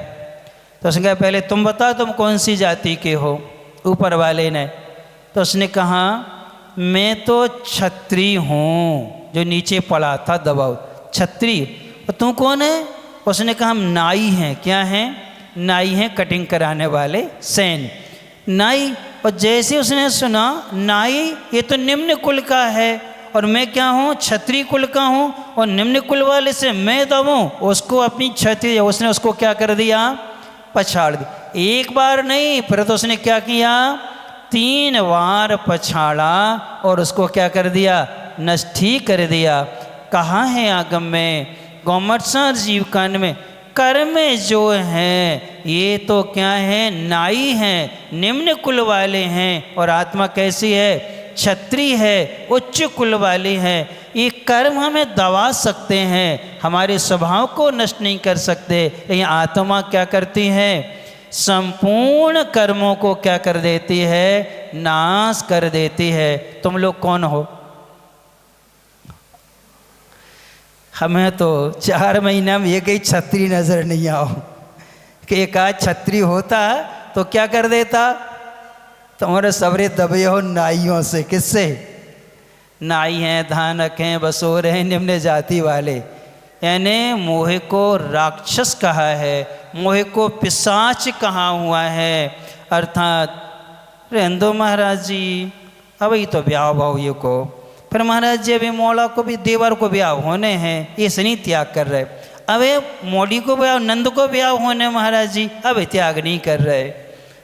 तो उसने कहा पहले तुम बताओ तुम कौन सी जाति के हो? ऊपर वाले ने। तो उसने कहा मैं तो क्षत्रिय हूँ। जो नीचे पड़ा था दबाव, क्षत्रिय। तो तू कौन है? उसने कहा हम नाई हैं। क्या हैं? नाई हैं, कटिंग कराने वाले, सैन नाई। और जैसे उसने सुना नाई ये तो निम्न कुल का है और मैं क्या हूँ? क्षत्रिय कुल का हूँ और निम्न कुल वाले से मैं दबूँ, उसको अपनी क्षत्रिय, उसने उसको क्या कर दिया? पछाड़ दिया। एक बार नहीं, फिर तो उसने क्या किया? 3 बार पछाड़ा और उसको क्या कर दिया? नष्टी कर दिया। कहाँ है आगम में? गौमटसार जीव कांड में। कर्म जो हैं ये तो क्या है? नाई हैं, निम्न कुल वाले हैं। और आत्मा कैसी है? क्षत्रिय है, उच्च कुल वाली है। ये कर्म हमें दबा सकते हैं, हमारे स्वभाव को नष्ट नहीं कर सकते। लेकिन आत्मा क्या करती है? संपूर्ण कर्मों को क्या कर देती है? नाश कर देती है। तुम लोग कौन हो? हमें तो 4 महीना में एक ही छत्री नजर नहीं आओ कि एक आध छत्री होता तो क्या कर देता? तुम्हारे सबरे दबे हो नाइयों से। किससे? नाई हैं, धानक हैं, बसोर हैं, निम्न जाति वाले। यानी मोह को राक्षस कहा है, मोह को पिशाच कहा हुआ है। अर्थात रहंदो महाराज जी, अब ये तो ब्याह भाव ये को, फिर महाराज जी अभी मोड़ा को भी, देवर को ब्याह होने हैं, ये सनी त्याग कर रहे। अबे मोड़ी को ब्याह, नंद को ब्याह होने महाराज जी, अब त्याग नहीं कर रहे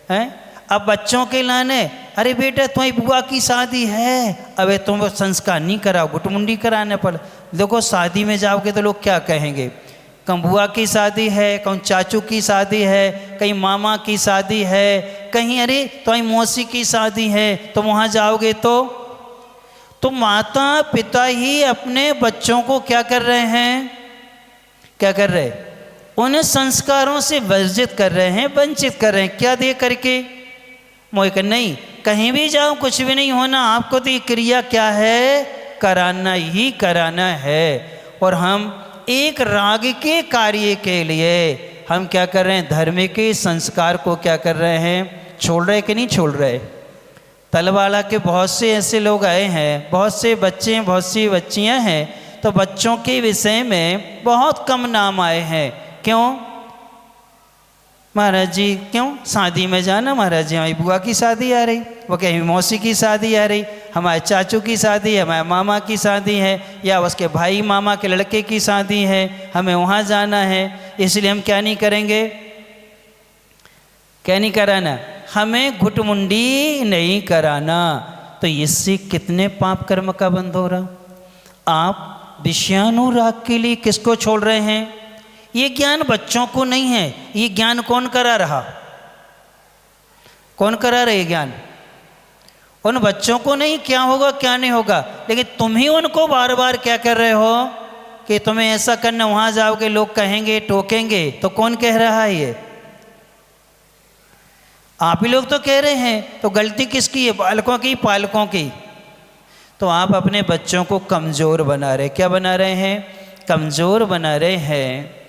हैं। अब बच्चों के लाने, अरे बेटा तुम्हारी बुआ की शादी है, अबे तुम संस्कार नहीं कराओ, गुटमुंडी कराने पर। देखो शादी में जाओगे तो लोग क्या कहेंगे? कहीं बुआ की शादी है, कहीं चाचू की शादी है, कहीं मामा की शादी है, कहीं अरे तुम्हारी मौसी की शादी है, तो वहाँ जाओगे तो माता पिता ही अपने बच्चों को क्या कर रहे हैं? क्या कर रहे, उन संस्कारों से वर्जित कर रहे हैं, वंचित कर रहे हैं। क्या दे करके, मोह नहीं, कहीं भी जाओ कुछ भी नहीं होना, आपको तो ये क्रिया क्या है, कराना ही कराना है। और हम एक राग के कार्य के लिए हम क्या कर रहे हैं, धर्म के संस्कार को क्या कर रहे हैं, छोड़ रहे कि नहीं छोड़ रहे। तलवाड़ा के बहुत से ऐसे लोग आए हैं, बहुत से बच्चे हैं, बहुत सी बच्चियां हैं, तो बच्चों के विषय में बहुत कम नाम आए हैं। क्यों महाराज जी, क्यों शादी में जाना, महाराज जी हमारी बुआ की शादी आ रही, वो कहीं मौसी की शादी आ रही, हमारे चाचू की शादी है, हमारे मामा की शादी है, या उसके भाई मामा के लड़के की शादी है, हमें वहाँ जाना है, इसलिए हम क्या नहीं करेंगे, क्या नहीं कराना, हमें घुटमुंडी नहीं कराना। तो इससे कितने पाप कर्म का बंध हो रहा। आप विषयानुराग के लिए किसको छोड़ रहे हैं, ये ज्ञान बच्चों को नहीं है, ये ज्ञान कौन करा रहा, कौन करा रहे ज्ञान, उन बच्चों को नहीं क्या होगा क्या नहीं होगा, लेकिन तुम ही उनको बार बार क्या कर रहे हो कि तुम्हें ऐसा करना, वहां जाओगे लोग कहेंगे टोकेंगे। तो कौन कह रहा है ये, आप ही लोग तो कह रहे हैं। तो गलती किसकी है, बालकों की, पालकों की। तो आप अपने बच्चों को कमज़ोर बना रहे, क्या बना रहे हैं, कमज़ोर बना रहे हैं।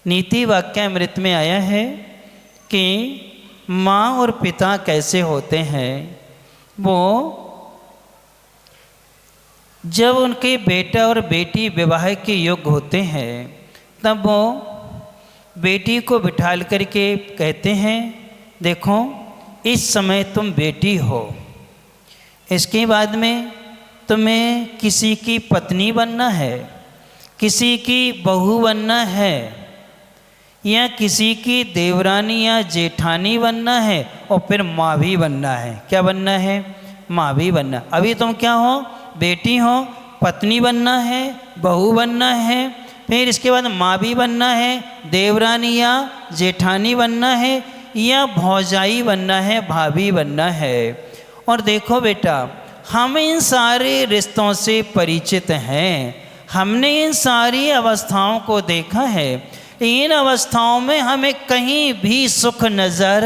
नीति वाक्यामृत में आया है कि माँ और पिता कैसे होते हैं, वो जब उनके बेटा और बेटी विवाह के योग्य होते हैं तब वो बेटी को बिठाल करके कहते हैं, देखो इस समय तुम बेटी हो, इसके बाद में तुम्हें किसी की पत्नी बनना है, किसी की बहू बनना है, या किसी की देवरानी या जेठानी बनना है, और फिर माँ भी बनना है। क्या बनना है, माँ भी बनना। अभी तुम क्या हो, बेटी हो, पत्नी बनना है, बहू बनना है, फिर इसके बाद माँ भी बनना है, देवरानी या जेठानी बनना है, या भौजाई बनना है, भाभी बनना है। और देखो बेटा, हम इन सारे रिश्तों से परिचित हैं, हमने इन सारी अवस्थाओं को देखा है। इन अवस्थाओं में हमें कहीं भी सुख नज़र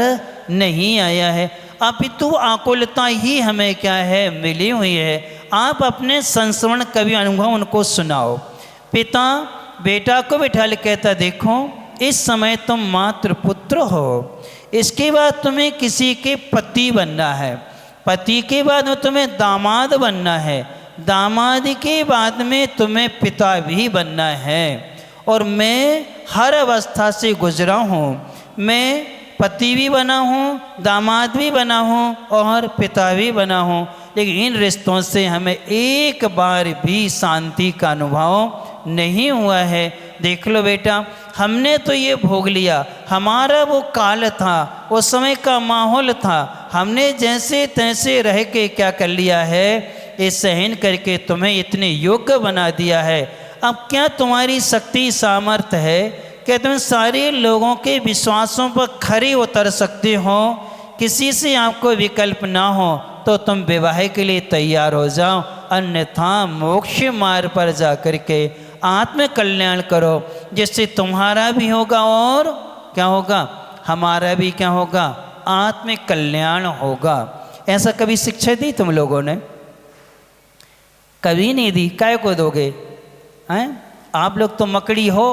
नहीं आया है, अपितु आकुलता ही हमें क्या है, मिली हुई है। आप अपने संस्मरण कवि अनुभव उनको सुनाओ। पिता बेटा को बिठा ले कहता, देखो इस समय तुम मात्र पुत्र हो, इसके बाद तुम्हें किसी के पति बनना है, पति के बाद में तुम्हें दामाद बनना है, दामाद के बाद में तुम्हें पिता भी बनना है। और मैं हर अवस्था से गुजरा हूँ, मैं पति भी बना हूँ, दामाद भी बना हूँ और पिता भी बना हूँ, लेकिन इन रिश्तों से हमें एक बार भी शांति का अनुभव नहीं हुआ है। देख लो बेटा, हमने तो ये भोग लिया, हमारा वो काल था, वो समय का माहौल था, हमने जैसे तैसे रह के क्या कर लिया है, ये सहन करके तुम्हें इतने योग्य बना दिया है। अब क्या तुम्हारी शक्ति सामर्थ्य है, क्या तुम सारे लोगों के विश्वासों पर खरे उतर सकते हो, किसी से आपको विकल्प ना हो तो तुम विवाह के लिए तैयार हो जाओ, अन्यथा मोक्ष मार्ग पर जा कर के आत्म कल्याण करो, जिससे तुम्हारा भी होगा और क्या होगा, हमारा भी क्या होगा, आत्म कल्याण होगा। ऐसा कभी शिक्षा दी तुम लोगों ने? कभी नहीं दी। काय को दोगे हैं? आप लोग तो मकड़ी हो,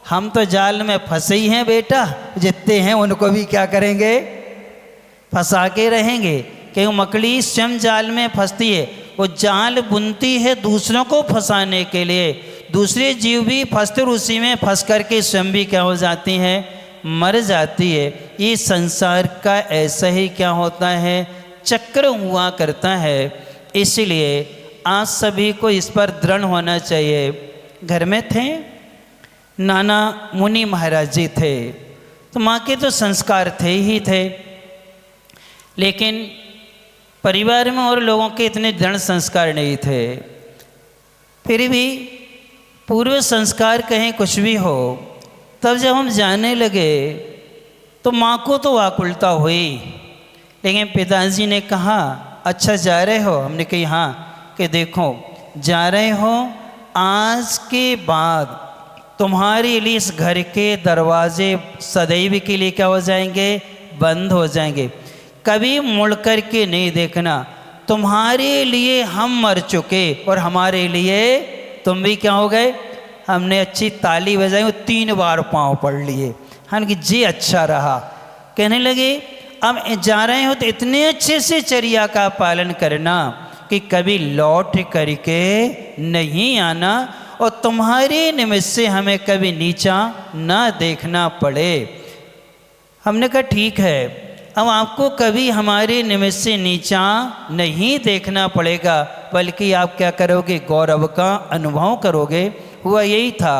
हम तो जाल में फंसे ही हैं बेटा, जितने हैं उनको भी क्या करेंगे, फंसा के रहेंगे। क्यों मकड़ी स्वयं जाल में फंसती है, वो जाल बुनती है दूसरों को फंसाने के लिए, दूसरे जीव भी फंसते और उसी में फंस करके स्वयं भी क्या हो जाती हैं, मर जाती है। ये संसार का ऐसा ही क्या होता है, चक्र हुआ करता है। इसलिए आज सभी को इस पर दृढ़ होना चाहिए। घर में थे नाना मुनि महाराज जी थे, तो माँ के तो संस्कार थे ही थे, लेकिन परिवार में और लोगों के इतने दृढ़ संस्कार नहीं थे। फिर भी पूर्व संस्कार कहें कुछ भी हो, तब जब हम जाने लगे तो माँ को तो आकुलता हुई, लेकिन पिताजी ने कहा अच्छा जा रहे हो? हमने कही हाँ। कि देखो जा रहे हो, आज के बाद तुम्हारे लिए इस घर के दरवाजे सदैव के लिए क्या हो जाएंगे, बंद हो जाएंगे। कभी मुड़ कर के नहीं देखना, तुम्हारे लिए हम मर चुके और हमारे लिए तुम भी क्या हो गए। हमने अच्छी ताली बजाई और 3 बार पाँव पढ़ लिए, हम कि जी अच्छा रहा। कहने लगे अब जा रहे हो तो इतने अच्छे से चर्या का पालन करना कि कभी लौट करके नहीं आना और तुम्हारे निमित्त से हमें कभी नीचा ना देखना पड़े। हमने कहा ठीक है, अब आपको कभी हमारे निमित्त से नीचा नहीं देखना पड़ेगा, बल्कि आप क्या करोगे, गौरव का अनुभव करोगे। हुआ यही था,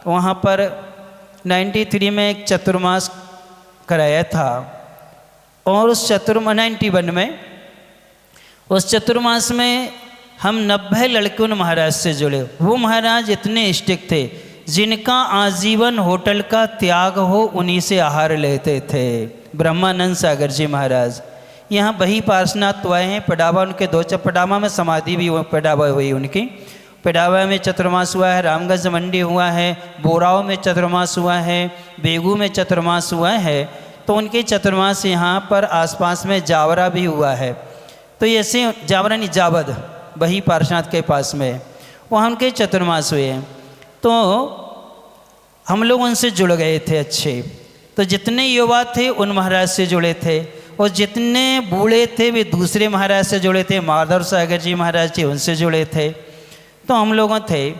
वहाँ पर 93 में एक चतुर्मास कराया था और उस 91 में उस चतुर्मास में हम 90 लड़के उन महाराज से जुड़े। वो महाराज इतने स्ट्रिक्ट थे, जिनका आजीवन होटल का त्याग हो उन्हीं से आहार लेते थे। ब्रह्मानंद सागर जी महाराज यहाँ बही पार्श्वनाथ तो आए हैं, पडावा उनके 2 पडावा में समाधि भी पडावा हुई उनकी। पडावा में चतुर्मास हुआ है, रामगंज मंडी हुआ है, बोराव में चतुर्मास हुआ है, बेगू में चतुर्मास हुआ है। तो उनके चतुर्मास यहाँ पर आसपास में जावरा भी हुआ है। तो ऐसे जावरा नहीं, जावद बही पार्श्वनाथ के पास में, वहाँ उनके चतुर्मास हुए हैं। तो हम लोग उनसे जुड़ गए थे अच्छे। तो जितने युवा थे उन महाराज से जुड़े थे और जितने बूढ़े थे वे दूसरे महाराज से जुड़े थे, माधव सागर जी महाराज जी उनसे जुड़े थे। तो हम लोगों थे।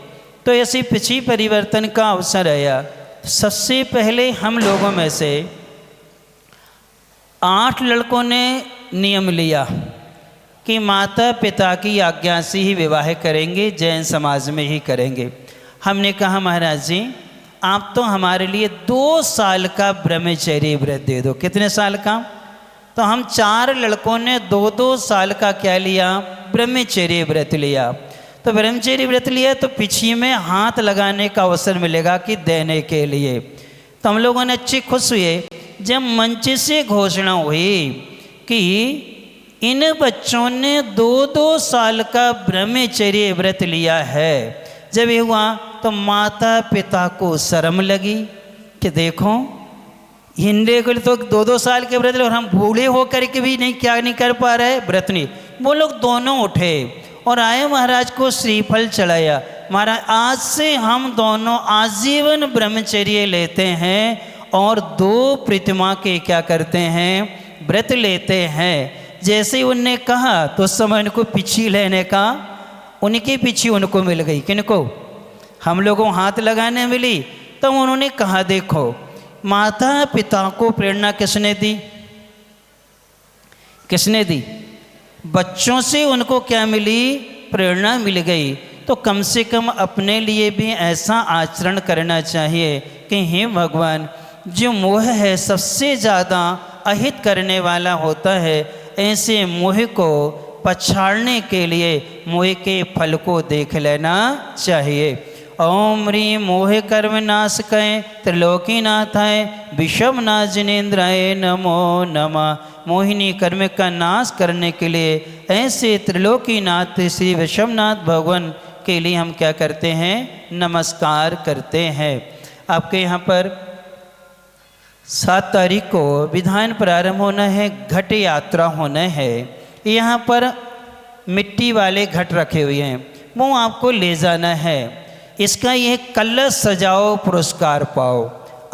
तो ऐसी पिछी परिवर्तन का अवसर आया। सबसे पहले हम लोगों में से 8 लड़कों ने नियम लिया कि माता पिता की आज्ञा से ही विवाह करेंगे, जैन समाज में ही करेंगे। हमने कहा महाराज जी आप तो हमारे लिए 2 साल का ब्रह्मचर्य व्रत दे दो। कितने साल का? तो हम 4 लड़कों ने 2-2 साल का क्या लिया, ब्रह्मचर्य व्रत लिया। तो ब्रह्मचर्य व्रत लिया तो पिछी में हाथ लगाने का अवसर मिलेगा कि देने के लिए। तो हम लोगों ने अच्छे खुश हुए जब मंच से घोषणा हुई कि इन बच्चों ने 2-2 साल का ब्रह्मचर्य व्रत लिया है। जब ये हुआ तो माता पिता को शर्म लगी कि देखो हिंदे को तो 2-2 साल के व्रत और हम बूढ़े होकर के भी नहीं कर पा रहे व्रत नहीं। वो लोग दोनों उठे और आए महाराज को श्रीफल चढ़ाया। महाराज आज से हम दोनों आजीवन ब्रह्मचर्य लेते हैं और 2 प्रतिमा के क्या करते हैं, व्रत लेते हैं। जैसे ही उनने कहा तो उस समय उनको पिछी लेने का, उनकी पिछी उनको मिल गई। किनको? हम लोगों हाथ लगाने मिली। तो उन्होंने कहा देखो माता पिता को प्रेरणा किसने दी? किसने दी? बच्चों से उनको क्या मिली? प्रेरणा मिल गई। तो कम से कम अपने लिए भी ऐसा आचरण करना चाहिए कि हे भगवान, जो मोह है सबसे ज़्यादा अहित करने वाला होता है। ऐसे मोह को पछाड़ने के लिए मोह के फल को देख लेना चाहिए। ओम ह्रीं मोह कर्म नाश कय त्रिलोकीनाथाय विषमनाथ जिनेन्द्राय नमो नमः। मोहिनी कर्म का नाश करने के लिए ऐसे त्रिलोकीनाथ श्री विषमनाथ भगवान के लिए हम क्या करते हैं, नमस्कार करते हैं। आपके यहाँ पर 7 तारीख को विधान प्रारंभ होना है, घट यात्रा होना है। यहाँ पर मिट्टी वाले घट रखे हुए हैं, वो आपको ले जाना है। इसका ये कलश सजाओ पुरस्कार पाओ।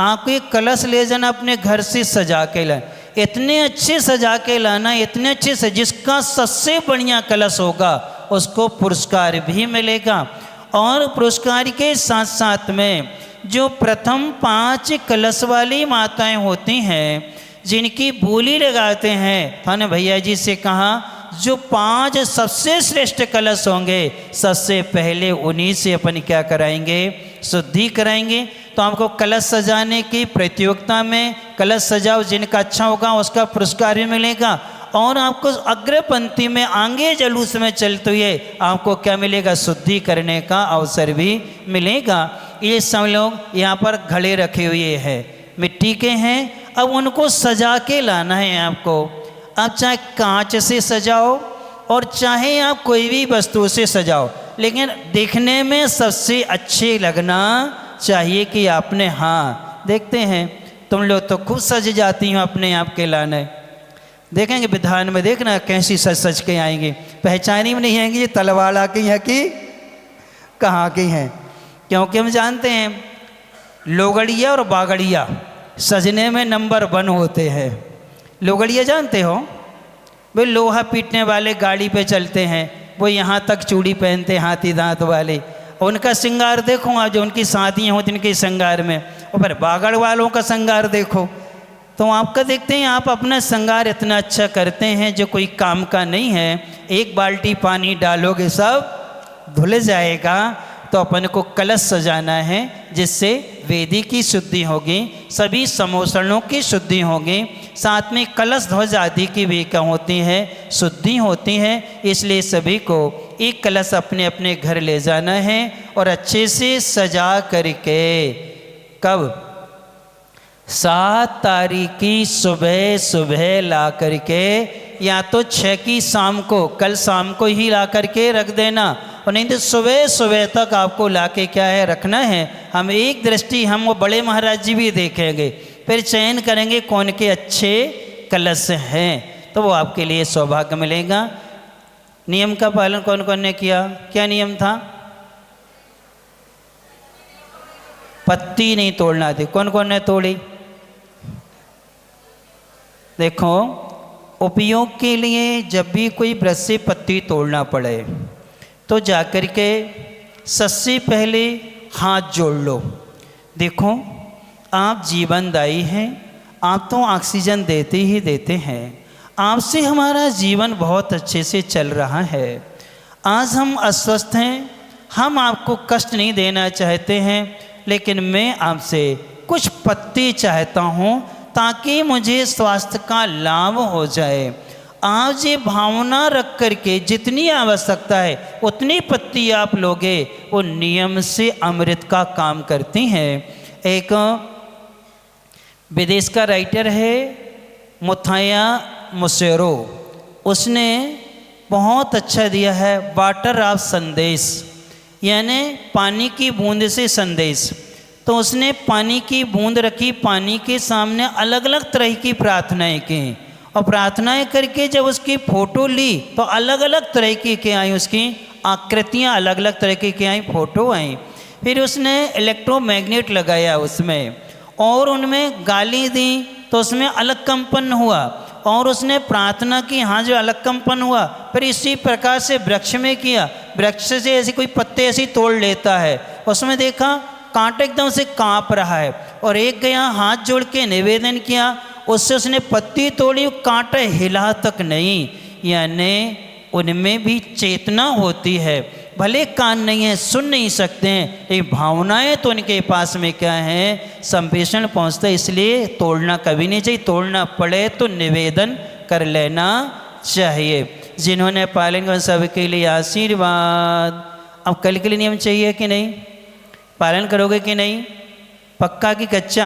आपको ये कलश ले जाना, अपने घर से सजा के लाना, इतने अच्छे सजा के लाना, इतने अच्छे से जिसका सबसे बढ़िया कलश होगा उसको पुरस्कार भी मिलेगा। और पुरस्कार के साथ साथ में जो प्रथम 5 कलश वाली माताएं होती हैं जिनकी बोली लगाते हैं, थाने भैया जी से कहा जो 5 सबसे श्रेष्ठ कलश होंगे सबसे पहले उन्हीं से अपन क्या कराएंगे, शुद्धि कराएंगे। तो आपको कलश सजाने की प्रतियोगिता में कलश सजाओ, जिनका अच्छा होगा उसका पुरस्कार भी मिलेगा। और आपको अग्र पंक्ति में आगे जलूस में चलते हुए आपको क्या मिलेगा, शुद्धि करने का अवसर भी मिलेगा। ये सब लोग यहाँ पर घड़े रखे हुए हैं, मिट्टी के हैं। अब उनको सजा के लाना है आपको। आप चाहे कांच से सजाओ और चाहे आप कोई भी वस्तु से सजाओ, लेकिन देखने में सबसे अच्छे लगना चाहिए कि आपने, हाँ देखते हैं तुम लोग तो खूब सज जाती हो अपने आप के लाने, देखेंगे विधान में देखना कैसी सज सज के आएंगी, पहचानी में नहीं आएंगी ये तलवाड़ा की है कि कहाँ की हैं। क्योंकि हम जानते हैं लोगड़िया और बागड़िया सजने में नंबर 1 होते हैं। लोगड़िया जानते हो, वे लोहा पीटने वाले गाड़ी पे चलते हैं, वो यहाँ तक चूड़ी पहनते हाथी दांत वाले, उनका श्रृंगार देखो आप, जो उनकी शादियाँ होती उनके श्रृंगार में, और फिर बागड़ वालों का श्रृंगार देखो तो आपका देखते हैं आप अपना श्रृंगार इतना अच्छा करते हैं जो कोई काम का नहीं है। एक बाल्टी पानी डालोगे सब धुल जाएगा। तो अपन को कलश सजाना है जिससे वेदी की शुद्धि होगी, सभी समोसरणों की शुद्धि होगी, साथ में कलश ध्वज आदि की भी क्या होती है, शुद्धि होती है। इसलिए सभी को एक कलश अपने अपने घर ले जाना है और अच्छे से सजा करके, कब 7 तारीख की सुबह सुबह ला करके, या तो 6 की शाम को, कल शाम को ही ला करके रख देना, और नहीं तो सुबह सुबह तक आपको ला के क्या है रखना है। हम एक दृष्टि हम वो बड़े महाराज जी भी देखेंगे, फिर चयन करेंगे कौन के अच्छे कलश हैं, तो वो आपके लिए सौभाग्य मिलेगा। नियम का पालन कौन कौन ने किया, क्या नियम था? पत्ती नहीं तोड़ना थी, कौन कौन ने तोड़ी? देखो उपयोग के लिए जब भी कोई वृक्ष से पत्ती तोड़ना पड़े तो जाकर के सबसे पहले हाथ जोड़ लो। देखो आप जीवनदायी हैं, आप तो ऑक्सीजन देते ही देते हैं, आपसे हमारा जीवन बहुत अच्छे से चल रहा है। आज हम अस्वस्थ हैं, हम आपको कष्ट नहीं देना चाहते हैं, लेकिन मैं आपसे कुछ पत्ती चाहता हूँ ताकि मुझे स्वास्थ्य का लाभ हो जाए। आज ये भावना रख करके जितनी आवश्यकता है उतनी पत्ती आप लोगे, वो नियम से अमृत का काम करती हैं। एक विदेश का राइटर है मुथाया मुसेरो, उसने बहुत अच्छा दिया है वाटर ऑफ संदेश, यानी पानी की बूंद से संदेश। तो उसने पानी की बूंद रखी, पानी के सामने अलग अलग तरह की प्रार्थनाएं की, और प्रार्थनाएं करके जब उसकी फ़ोटो ली तो अलग अलग तरह की क्या आई, उसकी आकृतियाँ अलग अलग तरह की क्या आई, फ़ोटो आई। फिर उसने इलेक्ट्रोमैग्नेट लगाया उसमें और उनमें गाली दी तो उसमें अलग कंपन हुआ, और उसने प्रार्थना की, हाँ जो अलग कंपन हुआ। फिर इसी प्रकार से वृक्ष में किया, वृक्ष से ऐसे कोई पत्ते ऐसे तोड़ लेता है, उसमें देखा कांटा एकदम से कांप रहा है, और एक गया हाथ जोड़ के निवेदन किया, उससे उसने पत्ती तोड़ी, कांटा हिला तक नहीं। यानी उनमें भी चेतना होती है, भले कान नहीं है, सुन नहीं सकते हैं, ये भावनाएं तो उनके पास में क्या है, संप्रेषण पहुंचता है। इसलिए तोड़ना कभी नहीं चाहिए, तोड़ना पड़े तो निवेदन कर लेना चाहिए। जिन्होंने पालन किया सबके लिए आशीर्वाद। अब कल के लिए नियम चाहिए कि नहीं, पालन करोगे कि नहीं, पक्का कि कच्चा?